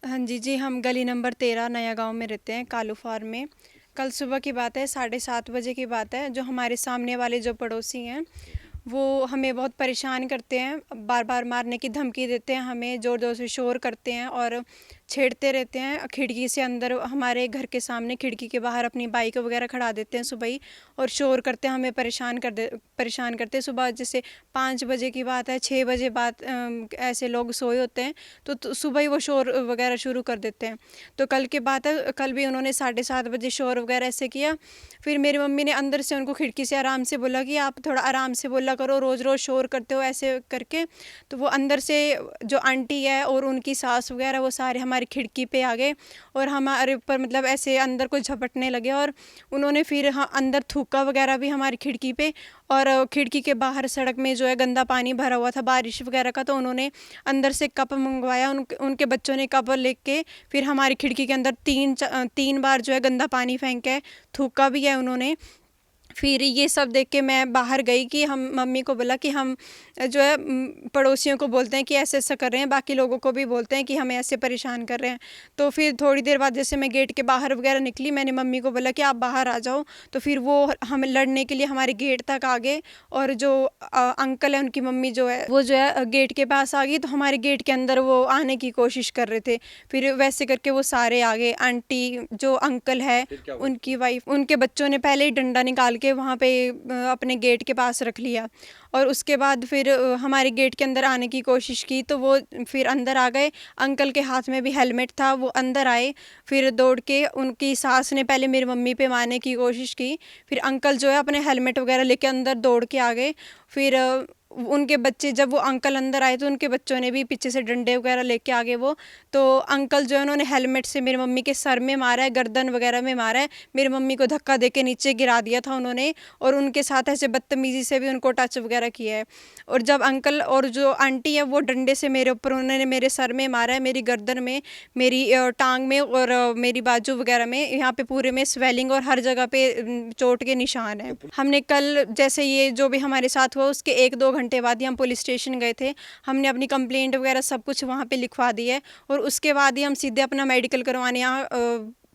हाँ जी, जी, हम गली नंबर 13 नया गाँव में रहते हैं, कालू फार्म में। कल सुबह की बात है, 7:30 बजे की बात है, जो हमारे सामने वाले जो पड़ोसी हैं, वो हमें बहुत परेशान करते हैं, बार-बार मारने की धमकी देते हैं हमें, ज़ोर-ज़ोर से शोर करते हैं और छेड़ते रहते हैं। खिड़की से अंदर हमारे घर के सामने खिड़की के बाहर अपनी बाइक वगैरह खड़ा देते हैं सुबह ही और शोर करते हैं, हमें परेशान करते हैं। सुबह जैसे 5 बजे की बात है, 6 बजे ऐसे लोग सोए होते हैं, तो सुबह ही वो शोर वगैरह शुरू कर देते हैं। तो कल की बात है, कल भी उन्होंने 7:30 बजे शोर वगैरह ऐसे किया। फिर मेरी मम्मी ने अंदर से उनको खिड़की से आराम से बोला कि आप थोड़ा आराम से बोला करो, रोज़-रोज़ शोर करते हो ऐसे करके। तो वो अंदर से जो आंटी है और उनकी सास वगैरह वो सारे हमारी खिड़की पे आ गए और हमारे ऊपर मतलब ऐसे अंदर को झपटने लगे और उन्होंने फिर अंदर थूका वगैरह भी हमारी खिड़की पे और खिड़की के बाहर सड़क में जो है गंदा पानी भरा हुआ था बारिश वगैरह का, तो उन्होंने अंदर से कप मंगवाया, उनके बच्चों ने कप लेके फिर हमारी खिड़की के अंदर 3 बार जो है गंदा पानी फेंका है, थूका भी है उन्होंने। फिर ये सब देख के मैं बाहर गई कि हम मम्मी को बोला कि हम जो है पड़ोसियों को बोलते हैं कि ऐसे-ऐसा कर रहे हैं, बाकी लोगों को भी बोलते हैं कि हमें ऐसे परेशान कर रहे हैं। तो फिर थोड़ी देर बाद जैसे मैं गेट के बाहर वगैरह निकली, मैंने मम्मी को बोला कि आप बाहर आ जाओ, तो फिर वो हमें लड़ने के लिए हमारे गेट तक आ गए और जो अंकल है उनकी मम्मी जो है, वो जो है गेट के पास आ गई, तो हमारे गेट के अंदर वो आने की कोशिश कर रहे थे। फिर वैसे करके वो सारे आ गए, आंटी जो अंकल है, उनकी वाइफ, उनके बच्चों ने पहले ही डंडा निकाल के वहाँ पे अपने गेट के पास रख लिया और उसके बाद फिर हमारे गेट के अंदर आने की कोशिश की, तो वो फिर अंदर आ गए। अंकल के हाथ में भी हेलमेट था, वो अंदर आए, फिर दौड़ के उनकी सास ने पहले मेरी मम्मी पे मारने की कोशिश की, फिर अंकल जो है अपने हेलमेट वगैरह लेके अंदर दौड़ के आ गए। फिर उनके बच्चे, जब वो अंकल अंदर आए तो उनके बच्चों ने भी पीछे से डंडे वगैरह लेके आ गए वो। तो अंकल जो है उन्होंने हेलमेट से मेरी मम्मी के सर में मारा है, गर्दन वगैरह में मारा है, मेरी मम्मी को धक्का देके नीचे गिरा दिया था उन्होंने और उनके साथ ऐसे बदतमीज़ी से भी उनको टच वगैरह किया है। और जब अंकल और जो आंटी है वो डंडे से मेरे ऊपर, उन्होंने मेरे सर में मारा है, मेरी गर्दन में, मेरी टाँग में और मेरी बाजू वगैरह में, यहाँ पे पूरे में स्वेलिंग और हर जगह पे चोट के निशान हैं। हमने कल जैसे ये जो भी हमारे साथ हुआ उसके 1-2 घंटे बाद ही हम पुलिस स्टेशन गए थे। हमने अपनी कंप्लेंट वगैरह सब कुछ वहाँ पे लिखवा दी है और उसके बाद ही हम सीधे अपना मेडिकल करवाने यहाँ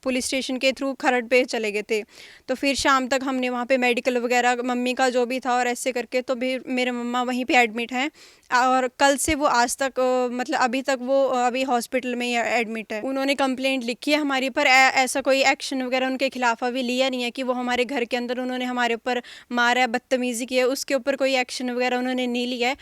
पुलिस स्टेशन के थ्रू खरड़ पे चले गए थे। तो फिर शाम तक हमने वहाँ पे मेडिकल वगैरह मम्मी का जो भी था और ऐसे करके, तो फिर मेरे मम्मा वहीं पे एडमिट हैं और कल से वो आज तक मतलब अभी तक वो अभी हॉस्पिटल में ही एडमिट है। उन्होंने कंप्लेंट लिखी है हमारी, पर ऐसा कोई एक्शन वगैरह उनके खिलाफ अभी लिया नहीं है कि वो हमारे घर के अंदर उन्होंने हमारे ऊपर मारा है, बदतमीज़ी की है, उसके ऊपर कोई एक्शन वगैरह उन्होंने नहीं लिया है।